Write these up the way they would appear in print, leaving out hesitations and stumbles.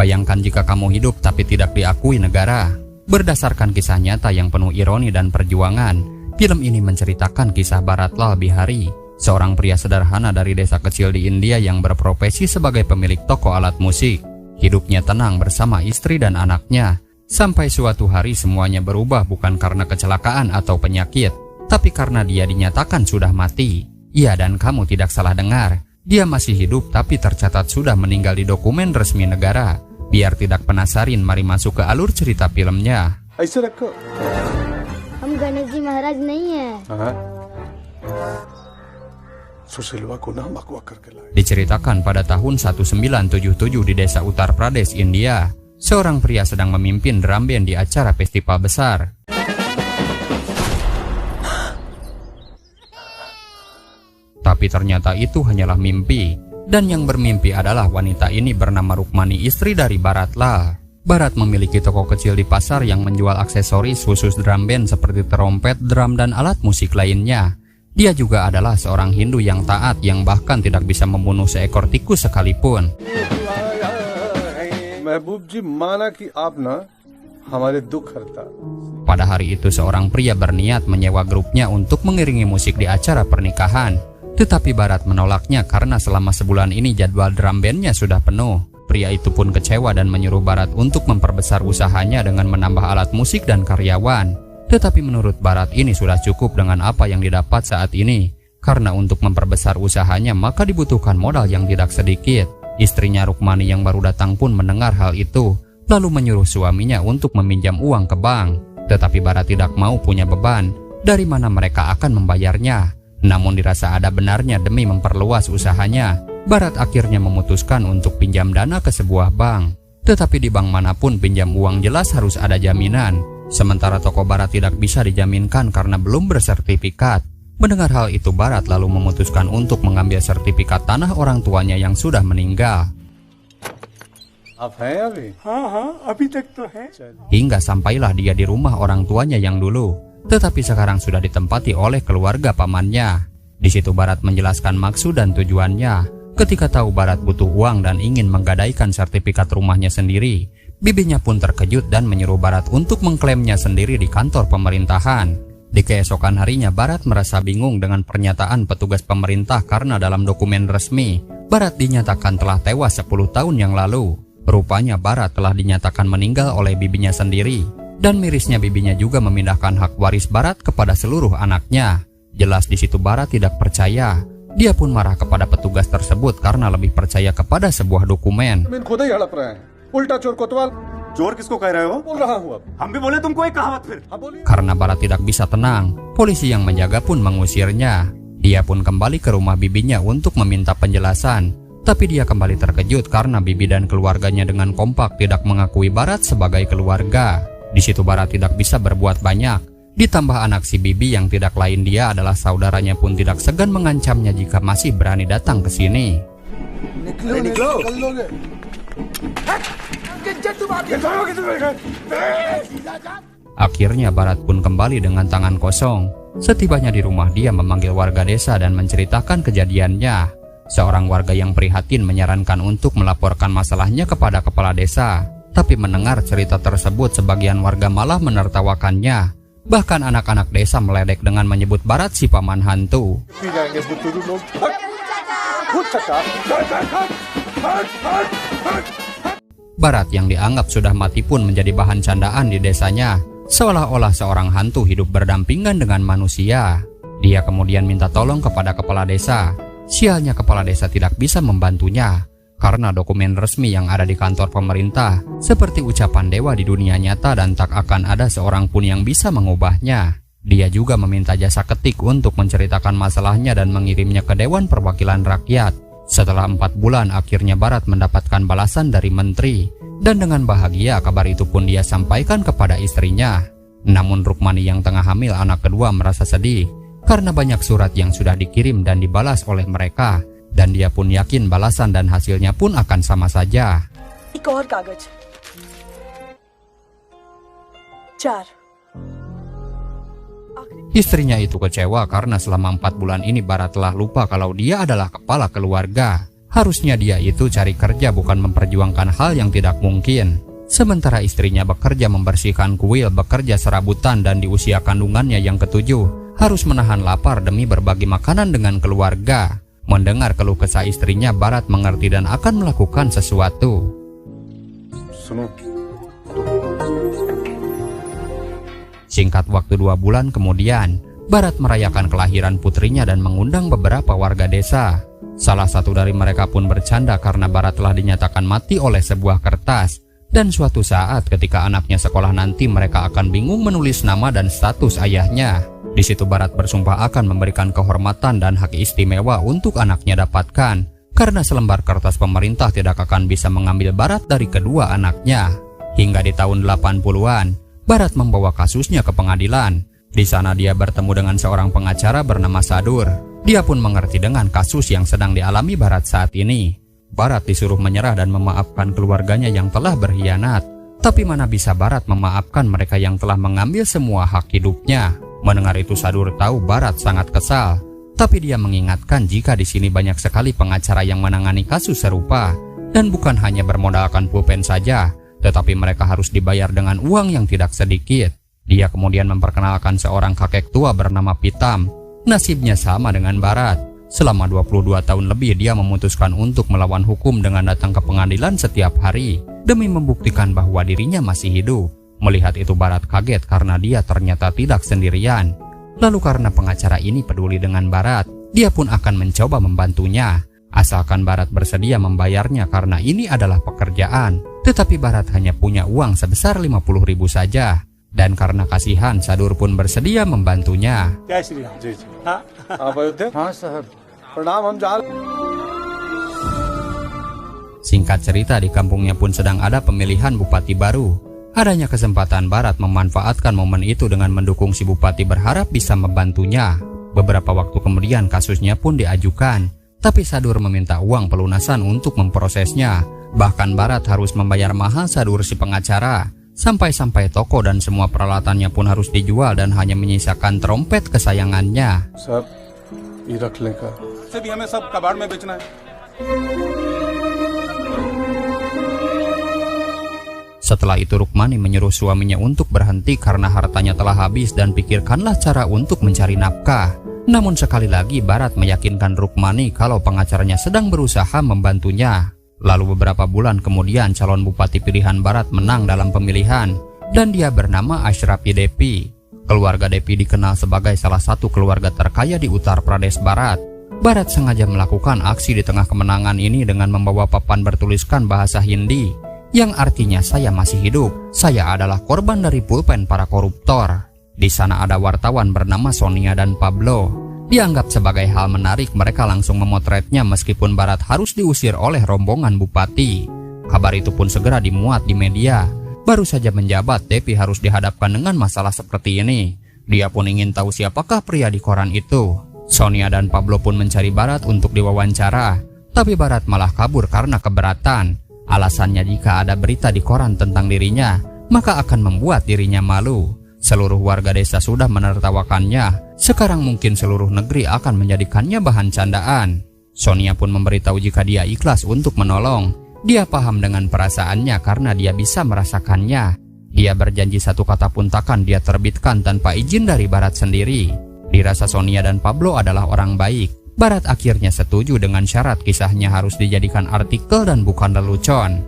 Bayangkan jika kamu hidup tapi tidak diakui negara. Berdasarkan kisah nyata yang penuh ironi dan perjuangan, film ini menceritakan kisah Bharatlal Bihari, seorang pria sederhana dari desa kecil di India yang berprofesi sebagai pemilik toko alat musik. Hidupnya tenang bersama istri dan anaknya, sampai suatu hari semuanya berubah bukan karena kecelakaan atau penyakit, tapi karena dia dinyatakan sudah mati. Iya, dan kamu tidak salah dengar, dia masih hidup tapi tercatat sudah meninggal di dokumen resmi negara. Biar tidak penasaran, mari masuk ke alur cerita filmnya. हम गणेश जी महाराज नहीं है। Diceritakan pada tahun 1977 di desa Uttar Pradesh, India, seorang pria sedang memimpin drum band di acara festival besar. Tapi ternyata itu hanyalah mimpi, dan yang bermimpi adalah wanita ini bernama Rukmani, istri dari Bharatlal. Bharat memiliki toko kecil di pasar yang menjual aksesoris khusus drum band seperti trompet, drum, dan alat musik lainnya. Dia juga adalah seorang Hindu yang taat yang bahkan tidak bisa membunuh seekor tikus sekalipun. Pada hari itu seorang pria berniat menyewa grupnya untuk mengiringi musik di acara pernikahan. Tetapi Bharat menolaknya karena selama sebulan ini jadwal drum bandnya sudah penuh. Pria itu pun kecewa dan menyuruh Bharat untuk memperbesar usahanya dengan menambah alat musik dan karyawan. Tetapi menurut Bharat ini sudah cukup dengan apa yang didapat saat ini. Karena untuk memperbesar usahanya maka dibutuhkan modal yang tidak sedikit. Istrinya Rukmani yang baru datang pun mendengar hal itu, lalu menyuruh suaminya untuk meminjam uang ke bank. Tetapi Bharat tidak mau punya beban, dari mana mereka akan membayarnya. Namun dirasa ada benarnya demi memperluas usahanya, Bharat akhirnya memutuskan untuk pinjam dana ke sebuah bank. Tetapi di bank manapun pinjam uang jelas harus ada jaminan. Sementara toko Bharat tidak bisa dijaminkan karena belum bersertifikat. Mendengar hal itu Bharat lalu memutuskan untuk mengambil sertifikat tanah orang tuanya yang sudah meninggal. Hingga sampailah dia di rumah orang tuanya yang dulu, tetapi sekarang sudah ditempati oleh keluarga pamannya. Di situ Bharat menjelaskan maksud dan tujuannya. Ketika tahu Bharat butuh uang dan ingin menggadaikan sertifikat rumahnya sendiri, bibinya pun terkejut dan menyuruh Bharat untuk mengklaimnya sendiri di kantor pemerintahan. Di keesokan harinya Bharat merasa bingung dengan pernyataan petugas pemerintah karena dalam dokumen resmi Bharat dinyatakan telah tewas 10 tahun yang lalu. Rupanya Bharat telah dinyatakan meninggal oleh bibinya sendiri, dan mirisnya bibinya juga memindahkan hak waris Bharat kepada seluruh anaknya. Jelas di situ Bharat tidak percaya. Dia pun marah kepada petugas tersebut karena lebih percaya kepada sebuah dokumen. Karena Bharat tidak bisa tenang, polisi yang menjaga pun mengusirnya. Dia pun kembali ke rumah bibinya untuk meminta penjelasan. Tapi dia kembali terkejut karena bibi dan keluarganya dengan kompak tidak mengakui Bharat sebagai keluarga. Di situ Bharat tidak bisa berbuat banyak. Ditambah anak si bibi yang tidak lain dia adalah saudaranya pun tidak segan mengancamnya jika masih berani datang ke sini. Akhirnya Bharat pun kembali dengan tangan kosong. Setibanya di rumah dia memanggil warga desa dan menceritakan kejadiannya. Seorang warga yang prihatin menyarankan untuk melaporkan masalahnya kepada kepala desa. Tapi mendengar cerita tersebut sebagian warga malah menertawakannya. Bahkan anak-anak desa meledek dengan menyebut Bharat si paman hantu. Bharat yang dianggap sudah mati pun menjadi bahan candaan di desanya, seolah-olah seorang hantu hidup berdampingan dengan manusia. Dia kemudian minta tolong kepada kepala desa. Sialnya kepala desa tidak bisa membantunya, karena dokumen resmi yang ada di kantor pemerintah seperti ucapan dewa di dunia nyata dan tak akan ada seorang pun yang bisa mengubahnya. Dia juga meminta jasa ketik untuk menceritakan masalahnya dan mengirimnya ke Dewan Perwakilan Rakyat. Setelah 4 bulan akhirnya Bharat mendapatkan balasan dari menteri, dan dengan bahagia kabar itu pun dia sampaikan kepada istrinya. Namun Rukmani yang tengah hamil anak kedua merasa sedih karena banyak surat yang sudah dikirim dan dibalas oleh mereka. Dan dia pun yakin balasan dan hasilnya pun akan sama saja. Istrinya itu kecewa karena selama 4 bulan ini Bharat telah lupa kalau dia adalah kepala keluarga. Harusnya dia itu cari kerja, bukan memperjuangkan hal yang tidak mungkin. Sementara istrinya bekerja membersihkan kuil, bekerja serabutan, dan di usia kandungannya yang ke-7 harus menahan lapar demi berbagi makanan dengan keluarga. Mendengar keluh kesah istrinya, Bharat mengerti dan akan melakukan sesuatu. Singkat waktu 2 bulan kemudian, Bharat merayakan kelahiran putrinya dan mengundang beberapa warga desa. Salah satu dari mereka pun bercanda karena Bharat telah dinyatakan mati oleh sebuah kertas. Dan suatu saat ketika anaknya sekolah nanti, mereka akan bingung menulis nama dan status ayahnya. Di situ Bharat bersumpah akan memberikan kehormatan dan hak istimewa untuk anaknya dapatkan, karena selembar kertas pemerintah tidak akan bisa mengambil Bharat dari kedua anaknya. Hingga di tahun 80-an, Bharat membawa kasusnya ke pengadilan. Di sana dia bertemu dengan seorang pengacara bernama Sadur. Dia pun mengerti dengan kasus yang sedang dialami Bharat saat ini. Bharat disuruh menyerah dan memaafkan keluarganya yang telah berkhianat. Tapi mana bisa Bharat memaafkan mereka yang telah mengambil semua hak hidupnya. Mendengar itu Sadur tahu Bharat sangat kesal. Tapi dia mengingatkan jika di sini banyak sekali pengacara yang menangani kasus serupa. Dan bukan hanya bermodalkan pulpen saja, tetapi mereka harus dibayar dengan uang yang tidak sedikit. Dia kemudian memperkenalkan seorang kakek tua bernama Pitam. Nasibnya sama dengan Bharat. Selama 22 tahun lebih dia memutuskan untuk melawan hukum dengan datang ke pengadilan setiap hari demi membuktikan bahwa dirinya masih hidup. Melihat itu Bharat kaget karena dia ternyata tidak sendirian. Lalu karena pengacara ini peduli dengan Bharat, dia pun akan mencoba membantunya. Asalkan Bharat bersedia membayarnya karena ini adalah pekerjaan. Tetapi Bharat hanya punya uang sebesar 50.000 saja. Dan karena kasihan, Sadur pun bersedia membantunya. Singkat cerita, di kampungnya pun sedang ada pemilihan bupati baru. Adanya kesempatan, Bharat memanfaatkan momen itu dengan mendukung si bupati, berharap bisa membantunya. Beberapa waktu kemudian kasusnya pun diajukan, tapi Sadur meminta uang pelunasan untuk memprosesnya. Bahkan Bharat harus membayar mahal Sadur si pengacara. Sampai-sampai toko dan semua peralatannya pun harus dijual dan hanya menyisakan trompet kesayangannya. Setelah itu Rukmani menyuruh suaminya untuk berhenti karena hartanya telah habis dan pikirkanlah cara untuk mencari nafkah. Namun sekali lagi Bharat meyakinkan Rukmani kalau pengacaranya sedang berusaha membantunya. Lalu beberapa bulan kemudian calon bupati pilihan Bharat menang dalam pemilihan dan dia bernama Ashrafi Devi. Keluarga Devi dikenal sebagai salah satu keluarga terkaya di Uttar Pradesh Barat. Bharat sengaja melakukan aksi di tengah kemenangan ini dengan membawa papan bertuliskan bahasa Hindi yang artinya saya masih hidup, saya adalah korban dari pulpen para koruptor. Di sana ada wartawan bernama Sonia dan Pablo. Dianggap sebagai hal menarik, mereka langsung memotretnya meskipun Bharat harus diusir oleh rombongan bupati. Kabar itu pun segera dimuat di media. Baru saja menjabat, Devi harus dihadapkan dengan masalah seperti ini. Dia pun ingin tahu siapakah pria di koran itu. Sonia dan Pablo pun mencari Bharat untuk diwawancara. Tapi Bharat malah kabur karena keberatan. Alasannya jika ada berita di koran tentang dirinya, maka akan membuat dirinya malu. Seluruh warga desa sudah menertawakannya. Sekarang mungkin seluruh negeri akan menjadikannya bahan candaan. Sonia pun memberitahu jika dia ikhlas untuk menolong. Dia paham dengan perasaannya karena dia bisa merasakannya. Dia berjanji satu kata pun takkan dia terbitkan tanpa izin dari Bharat sendiri. Dirasa Sonia dan Pablo adalah orang baik. Bharat akhirnya setuju dengan syarat kisahnya harus dijadikan artikel dan bukan lelucon.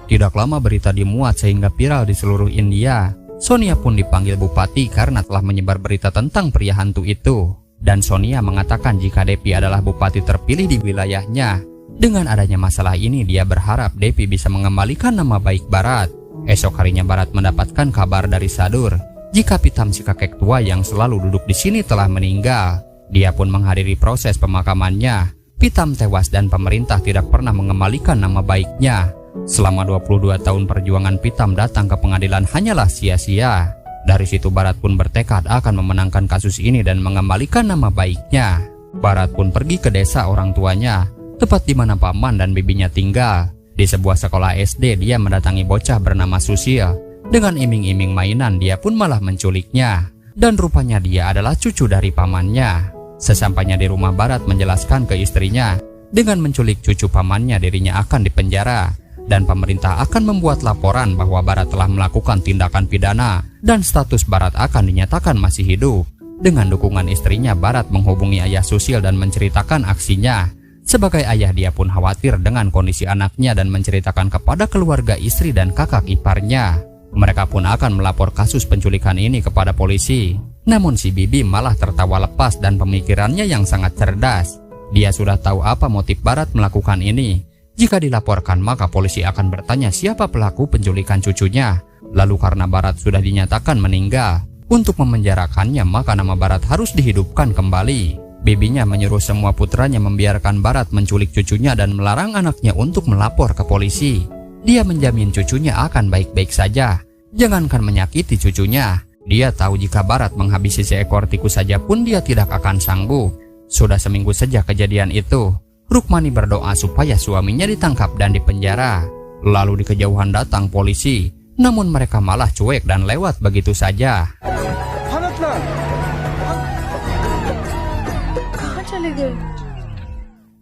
Tidak lama berita dimuat sehingga viral di seluruh India. Sonia pun dipanggil bupati karena telah menyebar berita tentang pria hantu itu. Dan Sonia mengatakan jika Devi adalah bupati terpilih di wilayahnya. Dengan adanya masalah ini, dia berharap Devi bisa mengembalikan nama baik Bharat. Esok harinya Bharat mendapatkan kabar dari Sadur jika Pitam si kakek tua yang selalu duduk di sini telah meninggal. Dia pun menghadiri proses pemakamannya. Pitam tewas dan pemerintah tidak pernah mengembalikan nama baiknya. Selama 22 tahun perjuangan Pitam datang ke pengadilan hanyalah sia-sia. Dari situ Bharat pun bertekad akan memenangkan kasus ini dan mengembalikan nama baiknya. Bharat pun pergi ke desa orang tuanya, tepat di mana paman dan bibinya tinggal. Di sebuah sekolah SD dia mendatangi bocah bernama Susil. Dengan iming-iming mainan dia pun malah menculiknya. dan rupanya dia adalah cucu dari pamannya. Sesampainya di rumah, Barat menjelaskan ke istrinya, dengan menculik cucu pamannya dirinya akan dipenjara, dan pemerintah akan membuat laporan bahwa Barat telah melakukan tindakan pidana dan status Barat akan dinyatakan masih hidup. Dengan dukungan istrinya, Barat menghubungi ayah Susil dan menceritakan aksinya. Sebagai ayah, dia pun khawatir dengan kondisi anaknya dan menceritakan kepada keluarga istri dan kakak iparnya. Mereka pun akan melapor kasus penculikan ini kepada polisi. Namun si Bibi malah tertawa lepas dan pemikirannya yang sangat cerdas. Dia sudah tahu apa motif Barat melakukan ini. Jika dilaporkan, maka polisi akan bertanya siapa pelaku penculikan cucunya. Lalu karena Barat sudah dinyatakan meninggal, untuk memenjarakannya maka nama Barat harus dihidupkan kembali. Bibinya menyuruh semua putranya membiarkan Barat menculik cucunya dan melarang anaknya untuk melapor ke polisi. Dia menjamin cucunya akan baik-baik saja, jangankan menyakiti cucunya. Dia tahu jika Barat menghabisi seekor tikus saja pun dia tidak akan sanggup. Sudah seminggu sejak kejadian itu, Rukmani berdoa supaya suaminya ditangkap dan dipenjara. Lalu di kejauhan datang polisi, namun mereka malah cuek dan lewat begitu saja.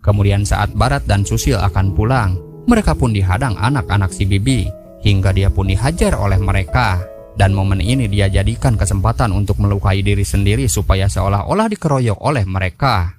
Kemudian saat Barat dan Susil akan pulang, mereka pun dihadang anak-anak si Bibi, hingga dia pun dihajar oleh mereka. Dan momen ini dia jadikan kesempatan untuk melukai diri sendiri supaya seolah-olah dikeroyok oleh mereka.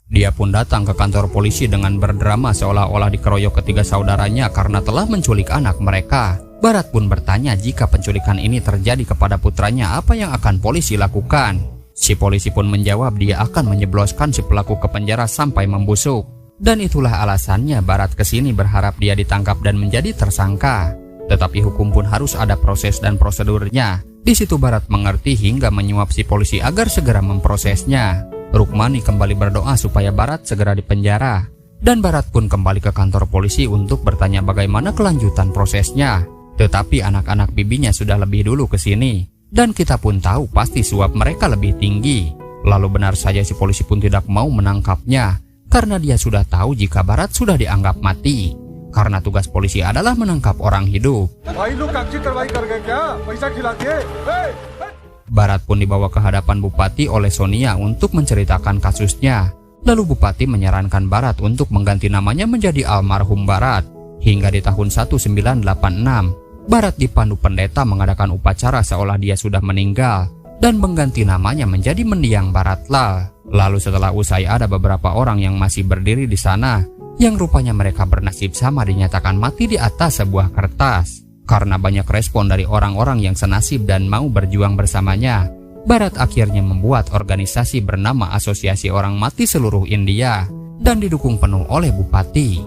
Dia pun datang ke kantor polisi dengan berdrama seolah-olah dikeroyok ketiga saudaranya karena telah menculik anak mereka. Barat pun bertanya jika penculikan ini terjadi kepada putranya, apa yang akan polisi lakukan. Si polisi pun menjawab dia akan menyebloskan si pelaku ke penjara sampai membusuk. Dan itulah alasannya Barat kesini berharap dia ditangkap dan menjadi tersangka. Tetapi hukum pun harus ada proses dan prosedurnya. Di situ Barat mengerti hingga menyuap si polisi agar segera memprosesnya. Rukmani kembali berdoa supaya Barat segera dipenjara. Dan Barat pun kembali ke kantor polisi untuk bertanya bagaimana kelanjutan prosesnya. Tetapi anak-anak bibinya sudah lebih dulu ke sini. Dan kita pun tahu pasti suap mereka lebih tinggi. Lalu benar saja si polisi pun tidak mau menangkapnya, karena dia sudah tahu jika Barat sudah dianggap mati. Karena tugas polisi adalah menangkap orang hidup. Barat pun dibawa ke hadapan Bupati oleh Sonia untuk menceritakan kasusnya. Lalu Bupati menyarankan Barat untuk mengganti namanya menjadi almarhum Barat. Hingga di tahun 1986, Barat dipandu pendeta mengadakan upacara seolah dia sudah meninggal dan mengganti namanya menjadi Mendiang Baratlal. Lalu setelah usai ada beberapa orang yang masih berdiri di sana yang rupanya mereka bernasib sama dinyatakan mati di atas sebuah kertas. Karena banyak respon dari orang-orang yang senasib dan mau berjuang bersamanya, Barat akhirnya membuat organisasi bernama Asosiasi Orang Mati Seluruh India dan didukung penuh oleh Bupati.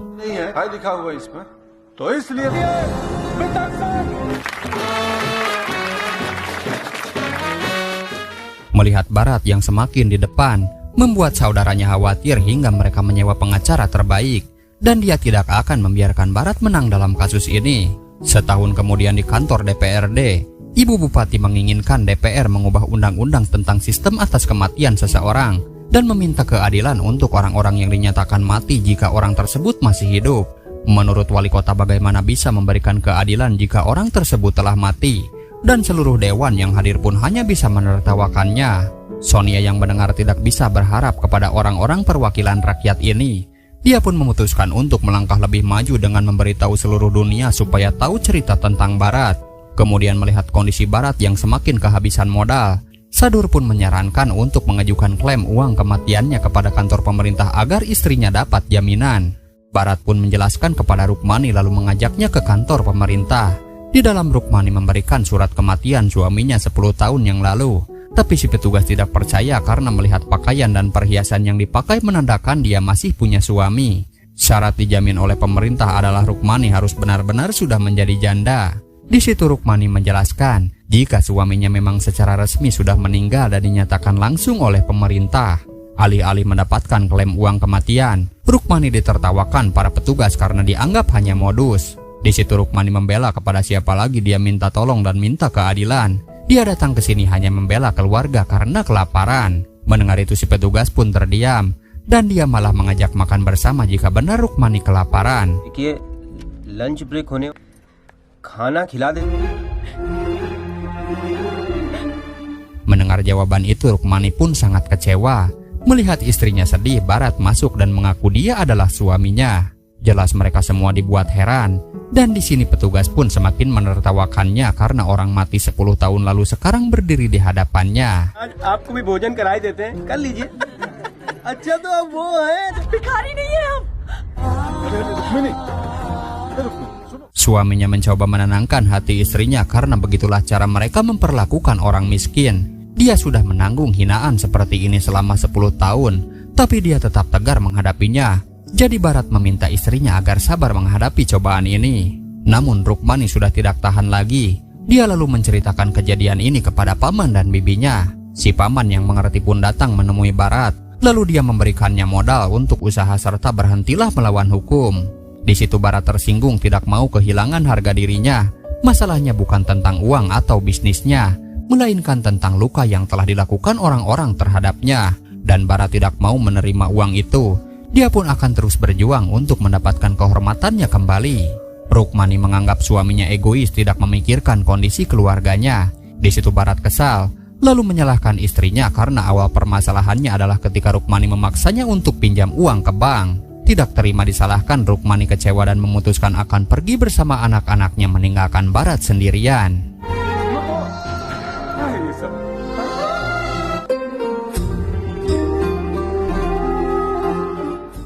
Melihat Barat yang semakin di depan, membuat saudaranya khawatir hingga mereka menyewa pengacara terbaik, dan dia tidak akan membiarkan Barat menang dalam kasus ini. Setahun kemudian di kantor DPRD, Ibu Bupati menginginkan DPR mengubah undang-undang tentang sistem atas kematian seseorang dan meminta keadilan untuk orang-orang yang dinyatakan mati jika orang tersebut masih hidup. Menurut wali kota, bagaimana bisa memberikan keadilan jika orang tersebut telah mati? Dan seluruh dewan yang hadir pun hanya bisa menertawakannya. Sonia yang mendengar tidak bisa berharap kepada orang-orang perwakilan rakyat ini. Dia pun memutuskan untuk melangkah lebih maju dengan memberitahu seluruh dunia supaya tahu cerita tentang Barat. Kemudian melihat kondisi Barat yang semakin kehabisan modal, Sadur pun menyarankan untuk mengajukan klaim uang kematiannya kepada kantor pemerintah agar istrinya dapat jaminan. Barat pun menjelaskan kepada Rukmani lalu mengajaknya ke kantor pemerintah. Di dalam Rukmani memberikan surat kematian suaminya 10 tahun yang lalu. Tapi si petugas tidak percaya karena melihat pakaian dan perhiasan yang dipakai menandakan dia masih punya suami. Syarat dijamin oleh pemerintah adalah Rukmani harus benar-benar sudah menjadi janda. Di situ Rukmani menjelaskan jika suaminya memang secara resmi sudah meninggal dan dinyatakan langsung oleh pemerintah. Alih-alih mendapatkan klaim uang kematian, Rukmani ditertawakan para petugas karena dianggap hanya modus. Di situ Rukmani membela kepada siapa lagi dia minta tolong dan minta keadilan. Dia datang ke sini hanya membela keluarga karena kelaparan. Mendengar itu si petugas pun terdiam dan dia malah mengajak makan bersama jika benar Rukmani kelaparan. Lunch break होने खाना खिला दे. Mendengar jawaban itu, Rukmani pun sangat kecewa. Melihat istrinya sedih, Barat masuk dan mengaku dia adalah suaminya. Jelas mereka semua dibuat heran. Dan di sini petugas pun semakin menertawakannya karena orang mati 10 tahun lalu sekarang berdiri di hadapannya. आपको भी भोजन कराई देते हैं, कर लीजिए. अच्छा तो अब वो है भिखारी नहीं है हम. Suaminya mencoba menenangkan hati istrinya karena begitulah cara mereka memperlakukan orang miskin. Dia sudah menanggung hinaan seperti ini selama 10 tahun, tapi dia tetap tegar menghadapinya. Jadi Barat meminta istrinya agar sabar menghadapi cobaan ini. Namun Rukmani sudah tidak tahan lagi. Dia lalu menceritakan kejadian ini kepada paman dan bibinya. Si paman yang mengerti pun datang menemui Barat. Lalu dia memberikannya modal untuk usaha serta berhentilah melawan hukum. Di situ Barat tersinggung, tidak mau kehilangan harga dirinya. Masalahnya bukan tentang uang atau bisnisnya, melainkan tentang luka yang telah dilakukan orang-orang terhadapnya. Dan Barat tidak mau menerima uang itu. Dia pun akan terus berjuang untuk mendapatkan kehormatannya kembali. Rukmani menganggap suaminya egois, tidak memikirkan kondisi keluarganya. Di situ Barat kesal, lalu menyalahkan istrinya karena awal permasalahannya adalah ketika Rukmani memaksanya untuk pinjam uang ke bank. Tidak terima disalahkan, Rukmani kecewa dan memutuskan akan pergi bersama anak-anaknya meninggalkan Barat sendirian.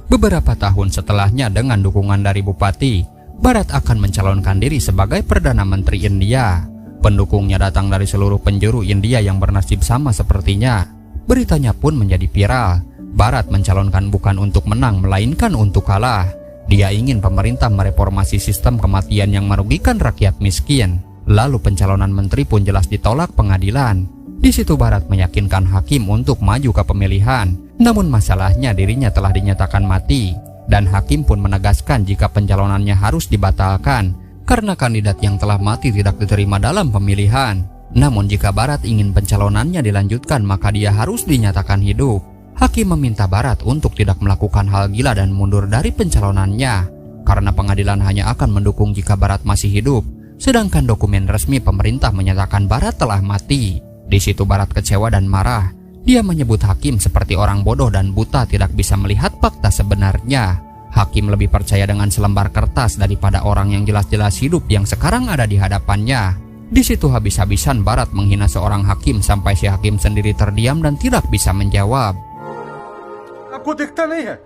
Beberapa tahun setelahnya, dengan dukungan dari Bupati, Barat akan mencalonkan diri sebagai Perdana Menteri India. Pendukungnya datang dari seluruh penjuru India yang bernasib sama sepertinya. Beritanya pun menjadi viral. Barat mencalonkan bukan untuk menang, melainkan untuk kalah. Dia ingin pemerintah mereformasi sistem kematian yang merugikan rakyat miskin. Lalu pencalonan menteri pun jelas ditolak pengadilan. Di situ Barat meyakinkan hakim untuk maju ke pemilihan. Namun masalahnya dirinya telah dinyatakan mati. Dan hakim pun menegaskan jika pencalonannya harus dibatalkan karena kandidat yang telah mati tidak diterima dalam pemilihan. Namun jika Barat ingin pencalonannya dilanjutkan, maka dia harus dinyatakan hidup. Hakim meminta Barat untuk tidak melakukan hal gila dan mundur dari pencalonannya, karena pengadilan hanya akan mendukung jika Barat masih hidup, sedangkan dokumen resmi pemerintah menyatakan Barat telah mati. Di situ Barat kecewa dan marah. Dia menyebut hakim seperti orang bodoh dan buta, tidak bisa melihat fakta sebenarnya. Hakim lebih percaya dengan selembar kertas daripada orang yang jelas-jelas hidup yang sekarang ada di hadapannya. Di situ habis-habisan Barat menghina seorang hakim sampai si hakim sendiri terdiam dan tidak bisa menjawab. आपको दिखता नहीं है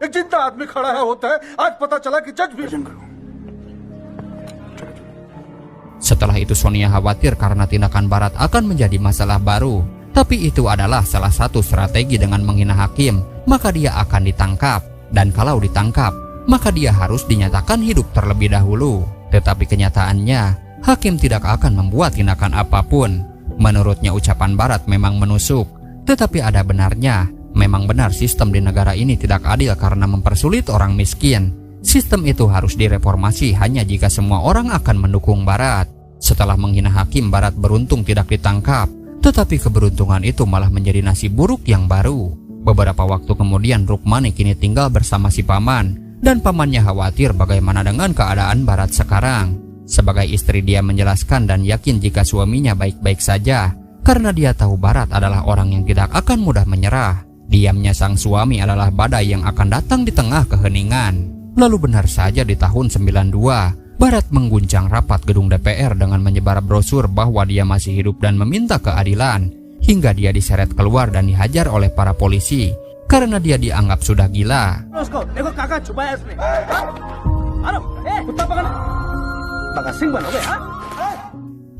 एक जिंदा आदमी खड़ा है होता है आज पता चला कि जज भी. Setelah itu Sonia khawatir karena tindakan Barat akan menjadi masalah baru. Tapi itu adalah salah satu strategi. Dengan menghina hakim, maka dia akan ditangkap. Dan kalau ditangkap, maka dia harus dinyatakan hidup terlebih dahulu. Tetapi kenyataannya, hakim tidak akan membuat tindakan apapun. Menurutnya ucapan Barat memang menusuk. Tetapi ada benarnya. Memang benar sistem di negara ini tidak adil karena mempersulit orang miskin. Sistem itu harus direformasi hanya jika semua orang akan mendukung Barat. Setelah menghina hakim, Barat beruntung tidak ditangkap. Tetapi keberuntungan itu malah menjadi nasib buruk yang baru. Beberapa waktu kemudian Rukmani kini tinggal bersama si paman. Dan pamannya khawatir bagaimana dengan keadaan Barat sekarang. Sebagai istri dia menjelaskan dan yakin jika suaminya baik-baik saja. Karena dia tahu Barat adalah orang yang tidak akan mudah menyerah. Diamnya sang suami adalah badai yang akan datang di tengah keheningan. Lalu benar saja di tahun 92, Barat mengguncang rapat gedung DPR dengan menyebar brosur bahwa dia masih hidup dan meminta keadilan. Hingga dia diseret keluar dan dihajar oleh para polisi karena dia dianggap sudah gila.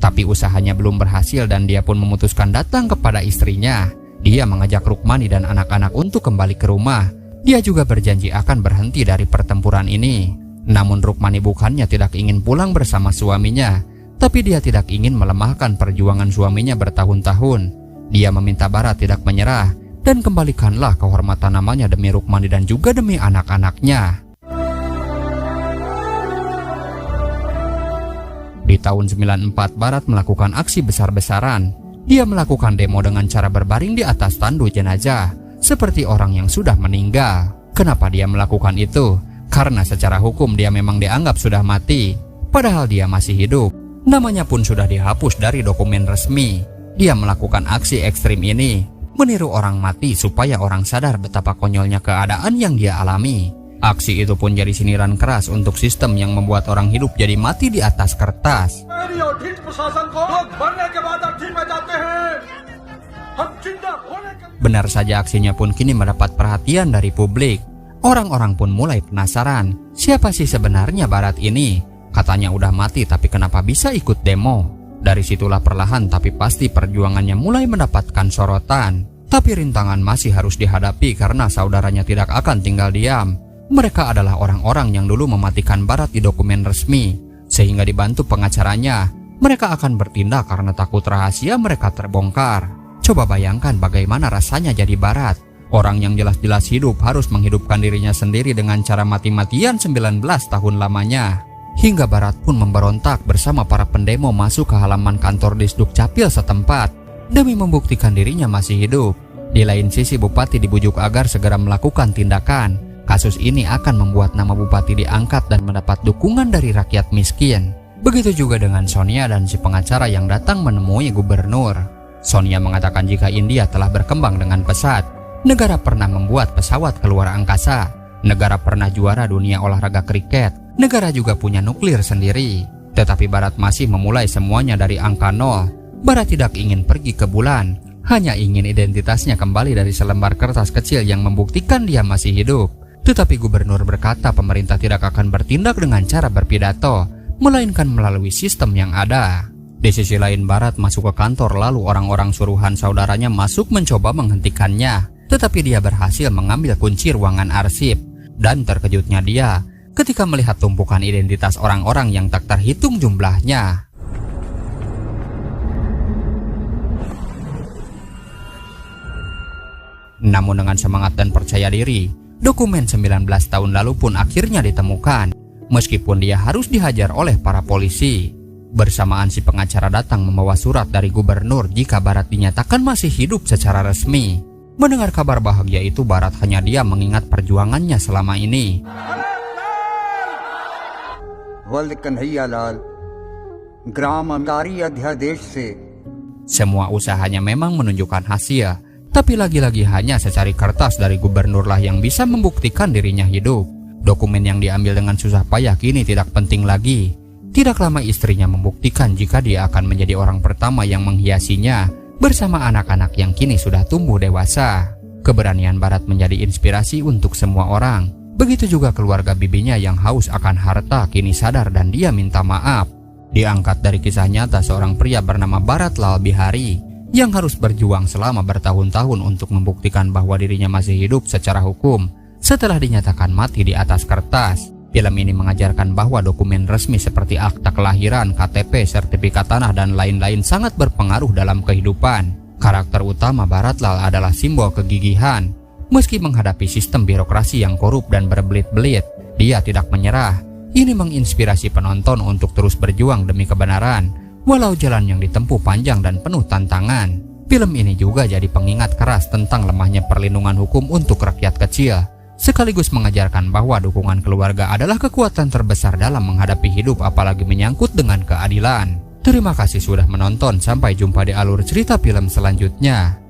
Tapi usahanya belum berhasil dan dia pun memutuskan datang kepada istrinya. Dia mengajak Rukmani dan anak-anak untuk kembali ke rumah. Dia juga berjanji akan berhenti dari pertempuran ini. Namun Rukmani bukannya tidak ingin pulang bersama suaminya, tapi dia tidak ingin melemahkan perjuangan suaminya bertahun-tahun. Dia meminta Barat tidak menyerah dan kembalikanlah kehormatan namanya demi Rukmani dan juga demi anak-anaknya. Di tahun 94 Barat melakukan aksi besar-besaran. Dia melakukan demo dengan cara berbaring di atas tandu jenazah seperti orang yang sudah meninggal. Kenapa dia melakukan itu? Karena secara hukum dia memang dianggap sudah mati, padahal dia masih hidup. Namanya pun sudah dihapus dari dokumen resmi. Dia melakukan aksi ekstrim ini, meniru orang mati supaya orang sadar betapa konyolnya keadaan yang dia alami. Aksi itu pun jadi sindiran keras untuk sistem yang membuat orang hidup jadi mati di atas kertas. Benar saja aksinya pun kini mendapat perhatian dari publik. Orang-orang pun mulai penasaran, siapa sih sebenarnya Barat ini? Katanya udah mati tapi kenapa bisa ikut demo? Dari situlah perlahan tapi pasti perjuangannya mulai mendapatkan sorotan. Tapi rintangan masih harus dihadapi karena saudaranya tidak akan tinggal diam. Mereka adalah orang-orang yang dulu mematikan Barat di dokumen resmi. Sehingga dibantu pengacaranya, mereka akan bertindak karena takut rahasia mereka terbongkar. Coba bayangkan bagaimana rasanya jadi Barat. Orang yang jelas-jelas hidup harus menghidupkan dirinya sendiri dengan cara mati-matian 19 tahun lamanya. Hingga Barat pun memberontak bersama para pendemo masuk ke halaman kantor Disduk Capil setempat demi membuktikan dirinya masih hidup. Di lain sisi Bupati dibujuk agar segera melakukan tindakan. Kasus ini akan membuat nama Bupati diangkat dan mendapat dukungan dari rakyat miskin. Begitu juga dengan Sonia dan si pengacara yang datang menemui gubernur. Sonia mengatakan jika India telah berkembang dengan pesat, negara pernah membuat pesawat keluar angkasa, negara pernah juara dunia olahraga kriket, negara juga punya nuklir sendiri. Tetapi Barat masih memulai semuanya dari angka nol. Barat tidak ingin pergi ke bulan, hanya ingin identitasnya kembali dari selembar kertas kecil yang membuktikan dia masih hidup. Tetapi gubernur berkata pemerintah tidak akan bertindak dengan cara berpidato, melainkan melalui sistem yang ada. Di sisi lain Barat masuk ke kantor lalu orang-orang suruhan saudaranya masuk mencoba menghentikannya. Tetapi dia berhasil mengambil kunci ruangan arsip. Dan terkejutnya dia ketika melihat tumpukan identitas orang-orang yang tak terhitung jumlahnya. Namun dengan semangat dan percaya diri, dokumen 19 tahun lalu pun akhirnya ditemukan. Meskipun dia harus dihajar oleh para polisi. Bersamaan si pengacara datang membawa surat dari gubernur jika Barat dinyatakan masih hidup secara resmi. Mendengar kabar bahagia itu Barat hanya diam mengingat perjuangannya selama ini. Semua usahanya memang menunjukkan hasil, tapi lagi-lagi hanya secari kertas dari gubernurlah yang bisa membuktikan dirinya hidup. Dokumen yang diambil dengan susah payah kini tidak penting lagi. Tidak lama istrinya membuktikan jika dia akan menjadi orang pertama yang menghiasinya bersama anak-anak yang kini sudah tumbuh dewasa. Keberanian Barat menjadi inspirasi untuk semua orang. Begitu juga keluarga bibinya yang haus akan harta kini sadar dan dia minta maaf. Diangkat dari kisah nyata seorang pria bernama Barat Lal Bihari yang harus berjuang selama bertahun-tahun untuk membuktikan bahwa dirinya masih hidup secara hukum setelah dinyatakan mati di atas kertas. Film ini mengajarkan bahwa dokumen resmi seperti akta kelahiran, KTP, sertifikat tanah, dan lain-lain sangat berpengaruh dalam kehidupan. Karakter utama Barat Lal adalah simbol kegigihan. Meski menghadapi sistem birokrasi yang korup dan berbelit-belit, dia tidak menyerah. Ini menginspirasi penonton untuk terus berjuang demi kebenaran, walau jalan yang ditempuh panjang dan penuh tantangan. Film ini juga jadi pengingat keras tentang lemahnya perlindungan hukum untuk rakyat kecil, sekaligus mengajarkan bahwa dukungan keluarga adalah kekuatan terbesar dalam menghadapi hidup apalagi menyangkut dengan keadilan. Terima kasih sudah menonton, sampai jumpa di alur cerita film selanjutnya.